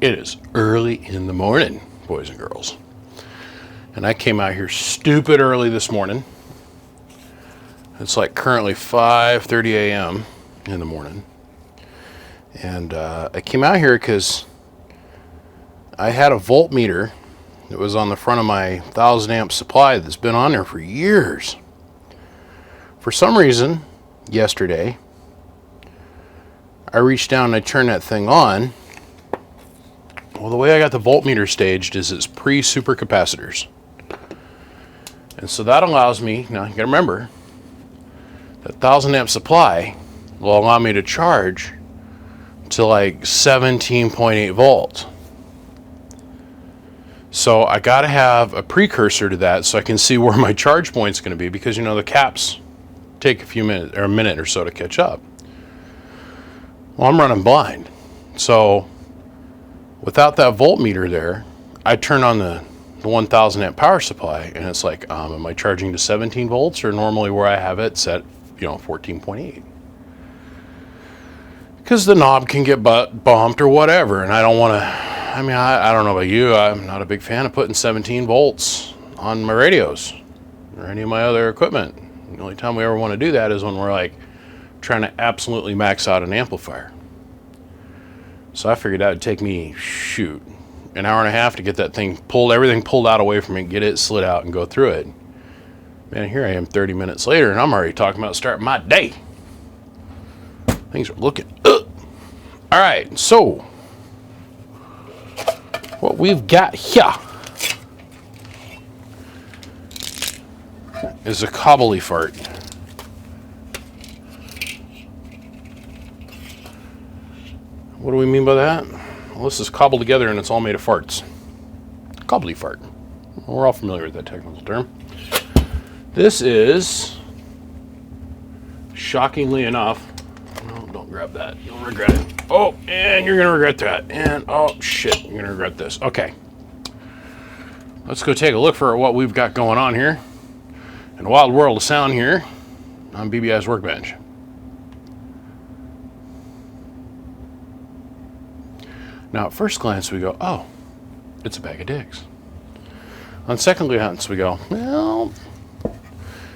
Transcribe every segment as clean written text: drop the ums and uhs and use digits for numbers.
It is early in the morning, boys and girls. And I came out here stupid early this morning. It's like currently 5:30 a.m. in the morning. And I came out here because I had a voltmeter that was on the front of my 1,000 amp supply that's been on there for years. For some reason, yesterday, I reached down and I turned that thing on. Well, the way I got the voltmeter staged is it's pre-supercapacitors. And so that allows me, now you gotta remember, that 1,000 amp supply will allow me to charge to like 17.8 volts. So I gotta have a precursor to that so I can see where my charge point's gonna be, because you know the caps take a few minutes or a minute or so to catch up. Well, I'm running blind. So without that voltmeter there, I turn on the 1,000 amp power supply and it's like, am I charging to 17 volts or normally where I have it set, 14.8? Because the knob can get bumped or whatever, and I don't want to, I don't know about you, I'm not a big fan of putting 17 volts on my radios or any of my other equipment. The only time we ever want to do that is when we're like trying to absolutely max out an amplifier. So I figured that would take me, an hour and a half to get that thing pulled, everything pulled out away from it, get it slid out and go through it. Man, here I am 30 minutes later and I'm already talking about starting my day. Things are looking up. All right, so what we've got here is a cobbly fart. What do we mean by that? Well, this is cobbled together and it's all made of farts. Cobbly fart. We're all familiar with that technical term. This is, shockingly enough, no, don't grab that. You'll regret it. Oh, and you're going to regret that. And, oh, shit, you're going to regret this. Okay. Let's go take a look for what we've got going on here. In a wild world of sound here on BBI's workbench. Now, at first glance, we go, oh, it's a bag of dicks. On second glance, we go, well,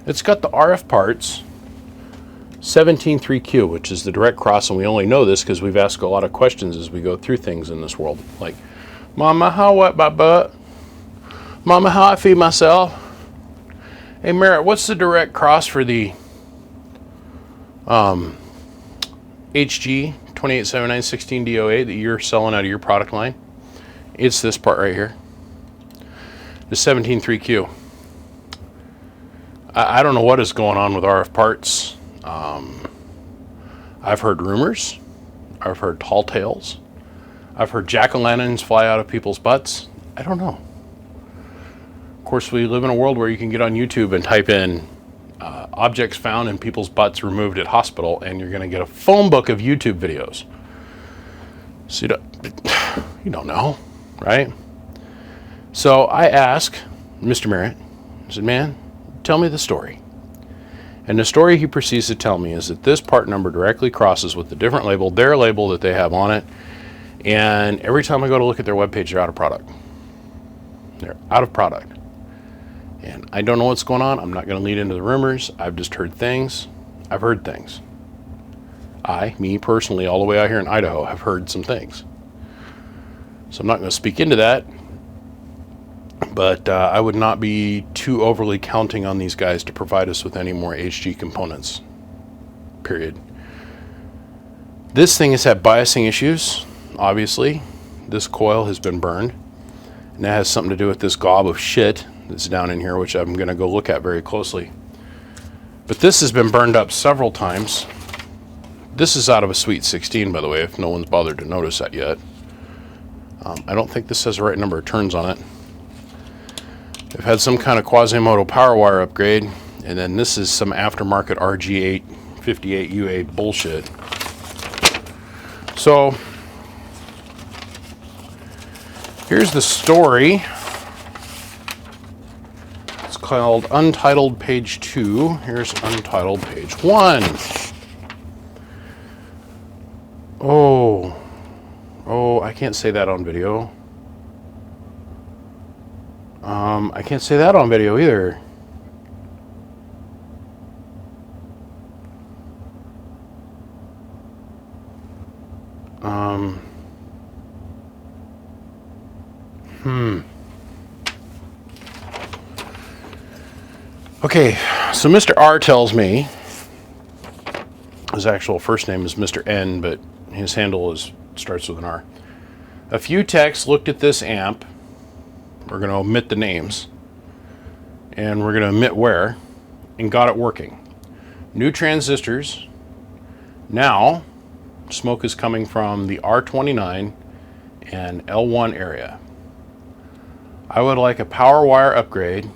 it's got the RF parts, 17.3Q, which is the direct cross, and we only know this because we've asked a lot of questions as we go through things in this world. Like, Mama, how wet my butt? Mama, how I feed myself? Hey, Merritt, what's the direct cross for the HG 287916DO8 that you're selling out of your product line? It's this part right here, the 17.3Q. I don't know what is going on with RF parts. I've heard rumors. I've heard tall tales. I've heard jack-o'-lanterns fly out of people's butts. I don't know. Of course, we live in a world where you can get on YouTube and type in objects found in people's butts removed at hospital, and you're going to get a phone book of YouTube videos. So you don't know, right? So I asked Mr. Merritt, I said, man, tell me the story. And the story he proceeds to tell me is that this part number directly crosses with the different label, their label that they have on it, and every time I go to look at their webpage, they're out of product. They're out of product. And I don't know what's going on. I'm not going to lead into the rumors. I've just heard things. I've heard things. Me personally, all the way out here in Idaho, have heard some things. So I'm not going to speak into that. But I would not be too overly counting on these guys to provide us with any more HG components. Period. This thing has had biasing issues, obviously. This coil has been burned. And that has something to do with this gob of shit that's down in here, which I'm going to go look at very closely. But this has been burned up several times. This is out of a Sweet 16, by the way, if no one's bothered to notice that yet. I don't think this has the right number of turns on it. They've had some kind of Quasimodo power wire upgrade, and then this is some aftermarket RG858UA bullshit. So, here's the story. It's called Untitled Page 2. Here's Untitled Page 1. Oh, I can't say that on video. I can't say that on video either. Okay, so Mr. R tells me, his actual first name is Mr. N, but his handle starts with an R. A few techs looked at this amp. We're going to omit the names, and we're going to omit where, and got it working. New transistors. Now, smoke is coming from the R29 and L1 area. I would like a power wire upgrade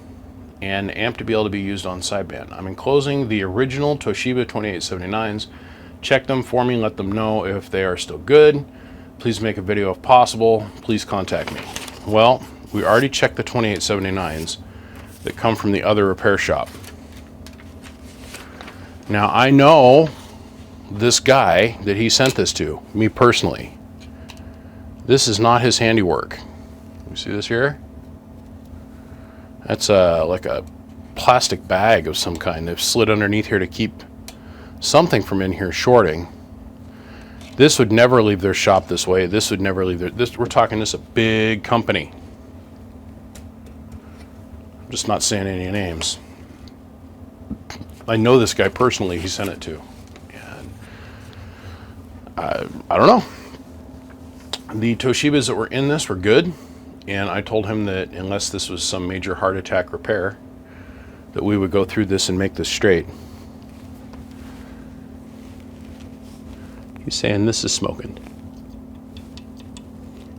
and amp to be able to be used on sideband. I'm enclosing the original Toshiba 2879s. Check them for me, let them know if they are still good. Please make a video if possible. Please contact me. Well, we already checked the 2879s that come from the other repair shop. Now I know this guy that he sent this to, me personally. This is not his handiwork. You see this here? That's like a plastic bag of some kind. They've slid underneath here to keep something from in here shorting. This would never leave their shop this way. This would never leave we're talking this a big company. I'm just not saying any names. I know this guy personally, he sent it to. And I don't know. The Toshibas that were in this were good. And I told him that unless this was some major heart attack repair, that we would go through this and make this straight. He's saying this is smoking.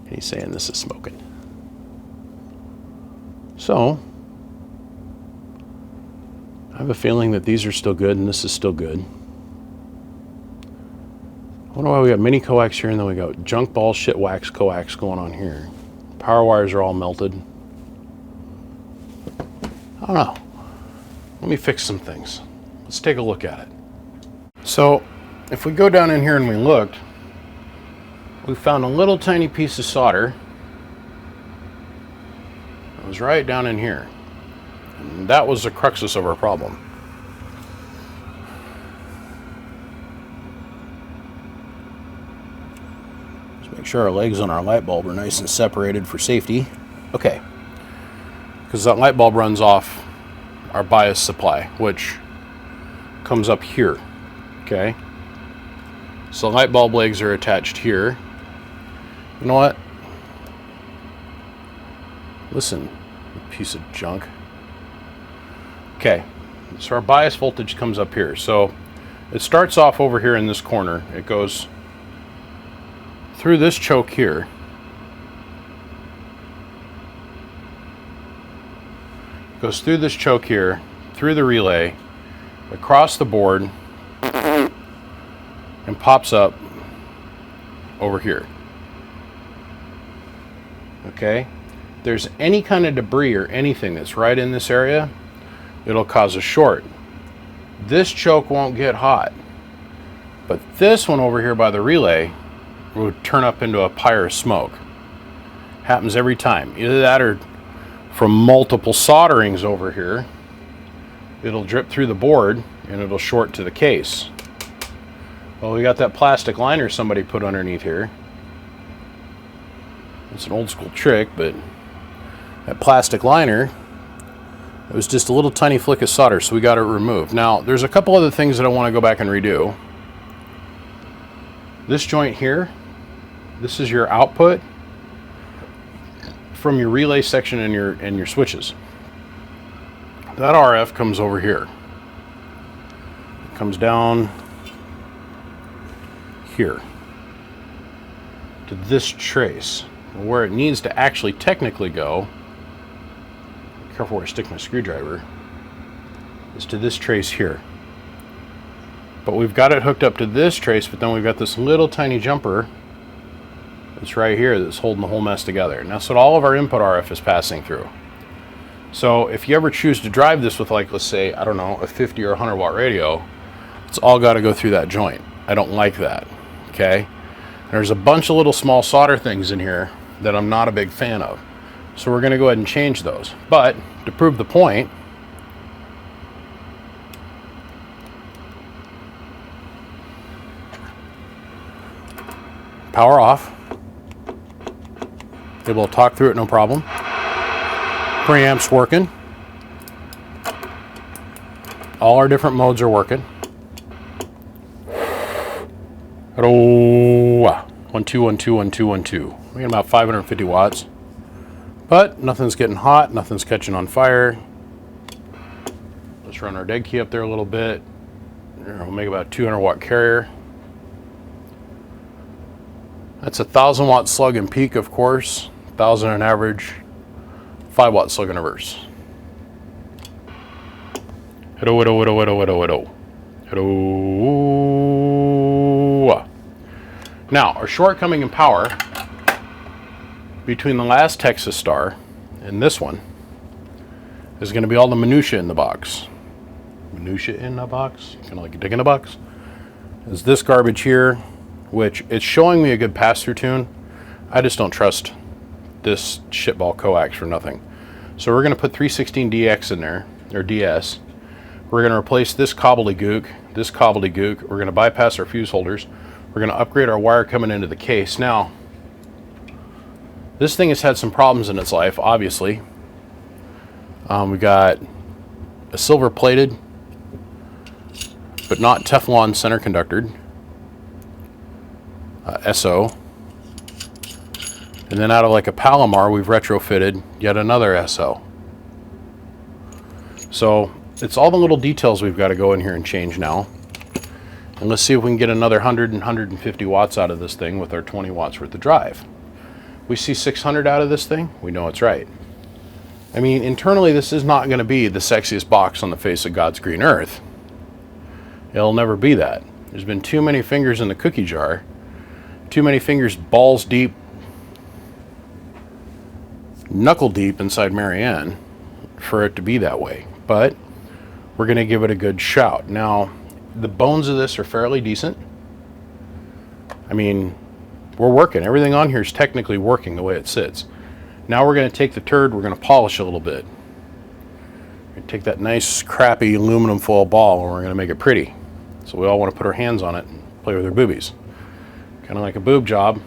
And he's saying this is smoking. So, I have a feeling that these are still good and this is still good. I wonder why we got mini coax here and then we got junk ball shit wax coax going on here. Power wires are all melted. I don't know. Let me fix some things. Let's take a look at it. So, if we go down in here and we looked, we found a little tiny piece of solder. It was right down in here. And that was the cruxus of our problem. Make sure our legs on our light bulb are nice and separated for safety. Okay, because that light bulb runs off our bias supply, which comes up here. Okay, so light bulb legs are attached here. You know what? Listen, you piece of junk. Okay, so our bias voltage comes up here. So it starts off over here in this corner. It goes through this choke here. Goes through this choke here, through the relay, across the board, and pops up over here. Okay? If there's any kind of debris or anything that's right in this area, it'll cause a short. This choke won't get hot, but this one over here by the relay would turn up into a pyre of smoke. Happens every time. Either that or from multiple solderings over here, it'll drip through the board and it'll short to the case. Well, we got that plastic liner somebody put underneath here. It's an old school trick, but that plastic liner, it was just a little tiny flick of solder, so we got it removed. Now, there's a couple other things that I want to go back and redo. This joint here, this is your output from your relay section and your switches. That RF comes over here. It comes down here to this trace. Where it needs to actually technically go, be careful where I stick my screwdriver, is to this trace here. But we've got it hooked up to this trace, but then we've got this little tiny jumper that's right here that's holding the whole mess together. And that's what all of our input RF is passing through. So if you ever choose to drive this with, like, let's say, I don't know, a 50 or 100 watt radio, it's all got to go through that joint. I don't like that, okay? There's a bunch of little small solder things in here that I'm not a big fan of. So we're going to go ahead and change those. But to prove the point, power off. Able to talk through it no problem. Preamp's working. All our different modes are working. Hello. 1, 2, 1, 2, 1, 2, 1, 2. We got about 550 watts. But nothing's getting hot, nothing's catching on fire. Let's run our dead key up there a little bit. We'll make about a 200 watt carrier. That's a 1,000 watt slug in peak, of course. 1,000 on average. 5 watt slug in reverse. Hello, hello, hello, hello, hello, hello. Hello. Now, our shortcoming in power between the last Texas Star and this one is going to be all the minutia in the box. Minutia in the box? Kind of like a dick in a box. Is this garbage here, which it's showing me a good pass-through tune. I just don't trust this shitball coax for nothing. So we're going to put 316 DX in there, or DS. We're going to replace this gobbledygook. We're going to bypass our fuse holders. We're going to upgrade our wire coming into the case. Now, this thing has had some problems in its life, obviously. We got a silver plated, but not Teflon center conductored SO. And then out of like a Palomar, we've retrofitted yet another SO. So it's all the little details we've got to go in here and change now. And let's see if we can get another 100 and 150 watts out of this thing with our 20 watts worth of drive. We see 600 out of this thing, we know it's right. I mean, internally, this is not going to be the sexiest box on the face of God's green earth. It'll never be that. There's been too many fingers in the cookie jar, too many fingers balls deep, knuckle deep inside Marianne for it to be that way. But we're going to give it a good shout. Now, the bones of this are fairly decent. I mean, we're working. Everything on here is technically working the way it sits. Now we're going to take the turd, we're going to polish a little bit. We're going to take that nice, crappy aluminum foil ball and we're going to make it pretty. So we all want to put our hands on it and play with our boobies. Kind of like a boob job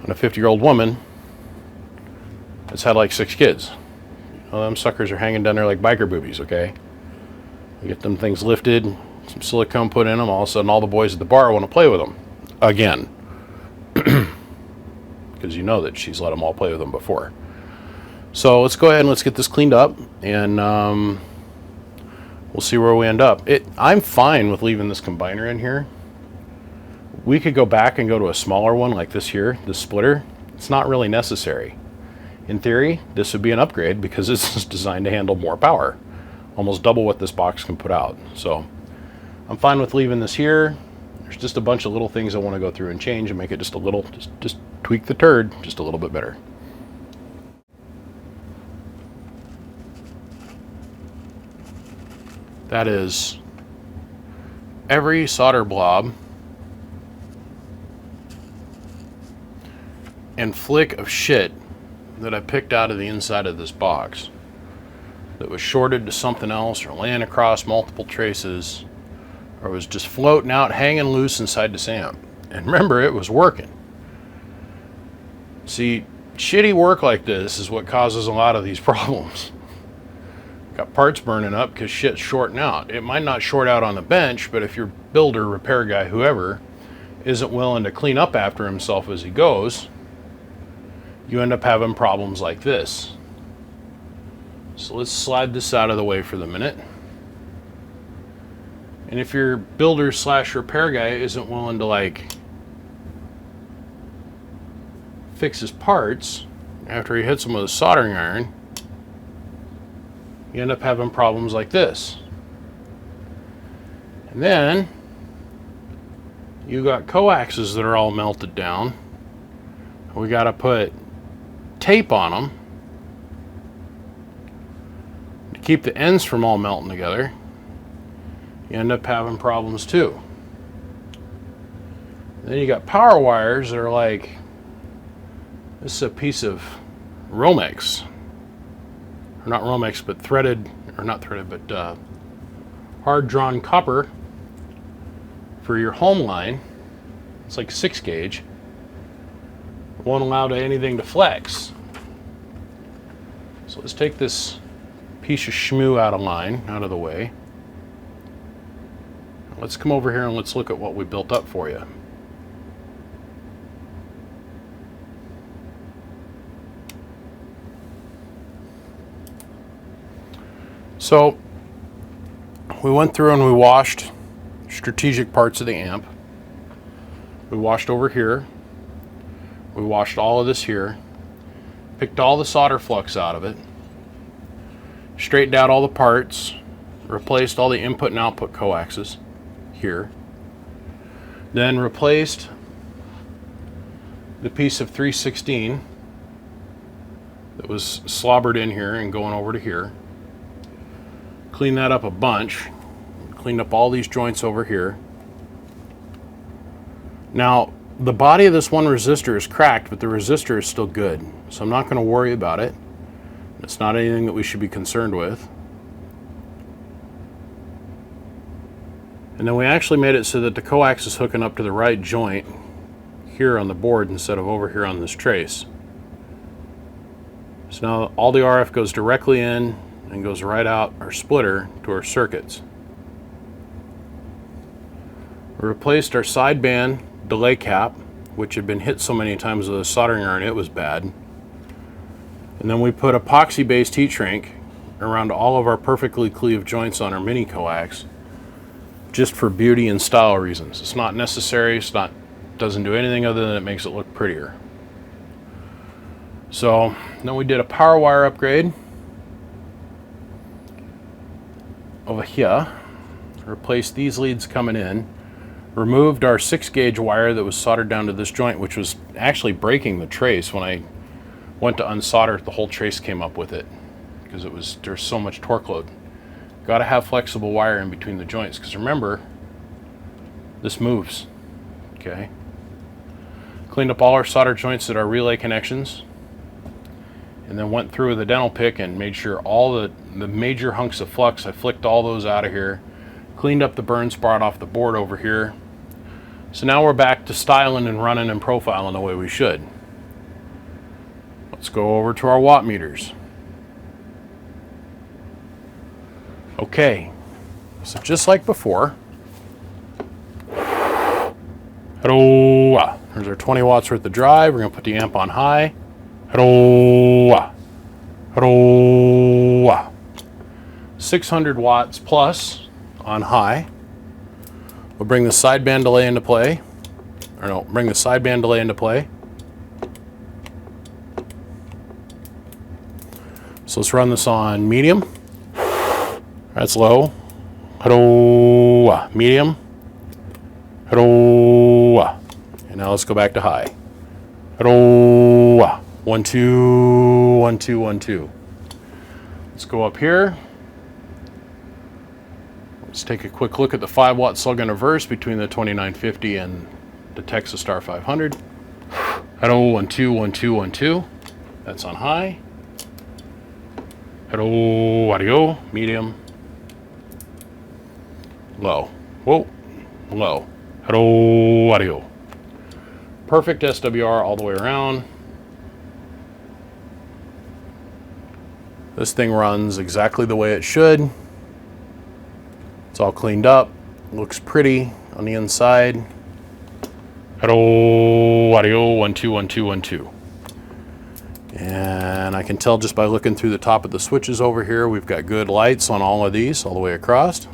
on a 50-year-old woman that's had like 6 kids. Well, them suckers are hanging down there like biker boobies, okay? We get them things lifted, some silicone put in them, all of a sudden all the boys at the bar want to play with them. Again. Because you know that she's let them all play with them before. So let's go ahead and let's get this cleaned up, and we'll see where we end up. I'm fine with leaving this combiner in here. We could go back and go to a smaller one like this here, this splitter. It's not really necessary. In theory, this would be an upgrade because this is designed to handle more power. Almost double what this box can put out. So I'm fine with leaving this here. There's just a bunch of little things I want to go through and change and make it just a little, just tweak the turd just a little bit better. That is every solder blob and flick of shit that I picked out of the inside of this box that was shorted to something else or laying across multiple traces or was just floating out, hanging loose inside the SAM. And remember, it was working. See, shitty work like this is what causes a lot of these problems. Got parts burning up because shit's shorting out. It might not short out on the bench, but if your builder, repair guy, whoever, isn't willing to clean up after himself as he goes, you end up having problems like this. So let's slide this out of the way for the minute. And if your builder slash repair guy isn't willing to like fix his parts after he hits them with a soldering iron, you end up having problems like this. And then you got coaxes that are all melted down. We got to put tape on them to keep the ends from all melting together. You end up having problems too. And then you got power wires that are like, this is a piece of Romex. Or not Romex, but threaded, or not threaded, but hard drawn copper for your home line. It's like 6 gauge. Won't allow anything to flex. So let's take this piece of shmoo out of the way. Let's come over here and let's look at what we built up for you. So we went through and we washed strategic parts of the amp. We washed over here. We washed all of this here. Picked all the solder flux out of it. Straightened out all the parts. Replaced all the input and output coaxes here. Then replaced the piece of 316 that was slobbered in here and going over to here. Cleaned that up a bunch. Cleaned up all these joints over here. Now, the body of this one resistor is cracked, but the resistor is still good. So I'm not going to worry about it. It's not anything that we should be concerned with. And then we actually made it so that the coax is hooking up to the right joint here on the board instead of over here on this trace. So now all the RF goes directly in and goes right out our splitter to our circuits. We replaced our sideband delay cap, which had been hit so many times with a soldering iron it was bad. And then we put epoxy based heat shrink around all of our perfectly cleaved joints on our mini coax, just for beauty and style reasons. It's not necessary, doesn't do anything other than it makes it look prettier. So then we did a power wire upgrade over here, replaced these leads coming in, removed our 6 gauge wire that was soldered down to this joint, which was actually breaking the trace. When I went to unsolder it, the whole trace came up with it because there's so much torque load. Got to have flexible wire in between the joints because remember, this moves. Okay. Cleaned up all our solder joints at our relay connections, and then went through with a dental pick and made sure all the major hunks of flux, I flicked all those out of here. Cleaned up the burn spot off the board over here. So now we're back to styling and running and profiling the way we should. Let's go over to our watt meters. Okay, so just like before, hello, there's our 20 watts worth of drive. We're going to put the amp on high. Hello, hello, 600 watts plus on high. We'll bring the sideband delay into play. Or no, bring the sideband delay into play. So let's run this on medium. That's low. Hello, medium. Hello. And now let's go back to high. Hello. 1 2 1 2 1 2. Let's go up here. Let's take a quick look at the 5 watt slug and reverse between the 2950 and the Texas Star 500. Hello, 1 2 1 2 1 2. That's on high. Hello, audio, medium, low. Whoa, low. Hello, audio. Perfect SWR all the way around. This thing runs exactly the way it should. It's all cleaned up, looks pretty on the inside. Hello, audio, 1 2 1 2 1 2. And I can tell just by looking through the top of the switches over here, we've got good lights on all of these all the way across.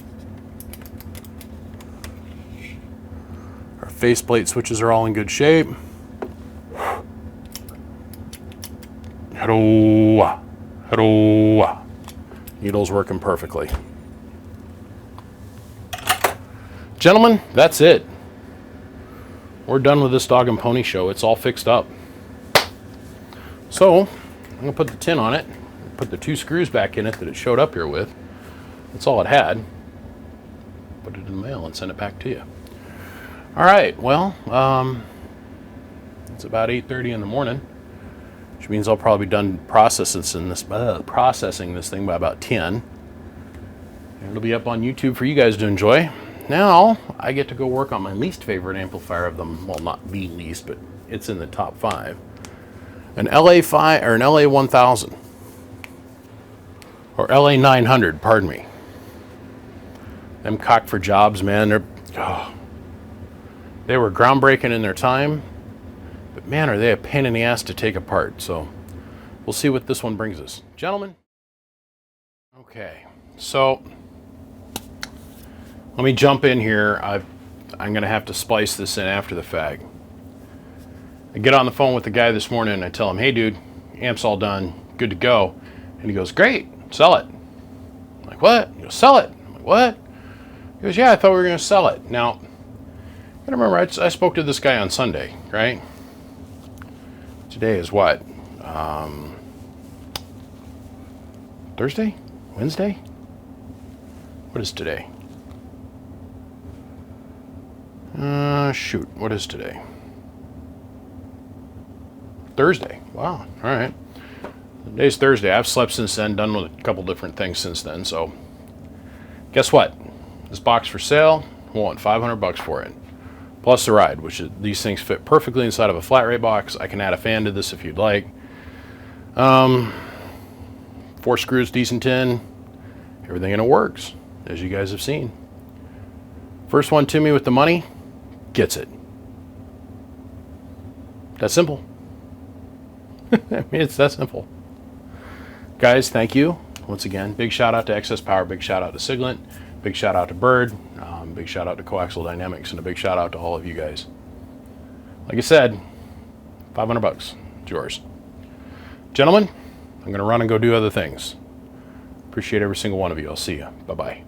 Our faceplate switches are all in good shape. Hello, hello. Needle's working perfectly. Gentlemen, that's it. We're done with this dog and pony show. It's all fixed up. So, I'm going to put the tin on it, put the 2 screws back in it that it showed up here with. That's all it had. Put it in the mail and send it back to you. All right, well, it's about 8:30 in the morning, which means I'll probably be done processing this thing by about 10. And it'll be up on YouTube for you guys to enjoy. Now I get to go work on my least favorite amplifier of them. Well, not the least, but it's in the top 5. An LA5 or an LA1000 or LA900, pardon me. Them cock for jobs, man. They were groundbreaking in their time, but man, are they a pain in the ass to take apart. So we'll see what this one brings us, gentlemen. Okay, so let me jump in here. I'm going to have to splice this in after the fact. I get on the phone with the guy this morning and I tell him, hey dude, amp's all done, good to go. And he goes, great, sell it. I'm like, what? He goes, sell it. I'm like, what? He goes, yeah, I thought we were going to sell it. Now, I remember I spoke to this guy on Sunday, right? Today is what? Thursday? Wednesday? What is today? Shoot, what is today? Thursday. Wow, all right. Today's Thursday. I've slept since then, done with a couple different things since then. So guess what? This box for sale, I want $500 for it. Plus the ride, which is, these things fit perfectly inside of a flat rate box. I can add a fan to this if you'd like. 4 screws, decent tin, everything in it works, as you guys have seen. First one to me with the money gets it. That's simple. I mean, it's that simple. Guys, thank you. Once again, big shout out to Excess Power, big shout out to Siglant, big shout out to Bird, big shout out to Coaxial Dynamics, and a big shout out to all of you guys. Like I said, $500, it's yours. Gentlemen, I'm going to run and go do other things. Appreciate every single one of you. I'll see you. Bye-bye.